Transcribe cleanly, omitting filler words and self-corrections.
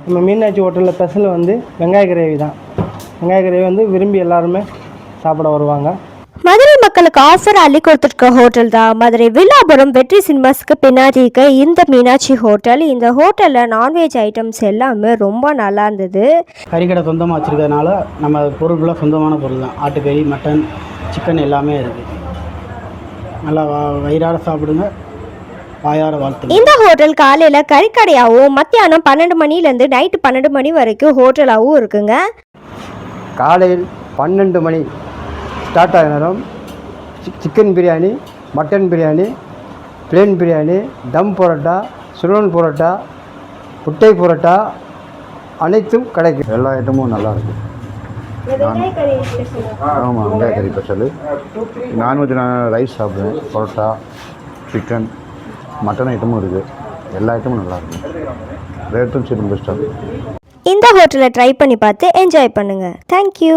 நம்ம மீனாட்சி ஹோட்டலில் ஸ்பெஷல் வந்து வெங்காய கிரேவி தான். வெங்காய கிரேவி வந்து விரும்பி எல்லாருமே சாப்பிட வருவாங்க. மதுரை மக்களுக்கு ஆஃபர் அள்ளி கொடுத்துருக்க ஹோட்டல் தான் மதுரை வில்லாபுரம் வெற்றி சினிமாஸ்க்கு பின்னாடி இருக்க இந்த மீனாட்சி ஹோட்டல். இந்த ஹோட்டலில் நான்வெஜ் ஐட்டம்ஸ் எல்லாமே ரொம்ப நல்லா இருந்தது. கறிக்கடை சொந்தமாக வச்சுருக்கிறதுனால நம்ம பொருட்களாக சொந்தமான பொருள் தான். ஆட்டுக்கறி, மட்டன், சிக்கன் எல்லாமே இருக்குது. நல்லா வயிறார சாப்பிடுங்க, வாயார வாழ்த்து. இந்த ஹோட்டல் காலையில் கறிக்கடையாகவும் மத்தியானம் 12 மணிலேருந்து நைட்டு 12 மணி வரைக்கும் ஹோட்டலாகவும் இருக்குங்க. காலையில் 12 மணி ஸ்டார்ட் ஆகிற நேரம் chicken biryani, mutton biryani, plain biryani, dum parotta, சுலன் பரோட்டா, புட்டை பரோட்டா அனைத்தும் கிடைக்கும். எல்லா ஐட்டமும் நல்லாயிருக்கும். ஆமாம், வெங்காய கறி ஸ்பெஷலு. நான்வெஜ் நான் ரைஸ் சாப்பிடுவேன், பரோட்டா, சிக்கன், மட்டன் ஐட்டமும் இருக்குது. எல்லா ஐட்டமும் நல்லாயிருக்கும். ரேட்டும் சீப்பும் பெஸ்ட்டாக இருக்கும். இந்த ஹோட்டலை ட்ரை பண்ணி பார்த்து என்ஜாய் பண்ணுங்கள். தேங்க்யூ.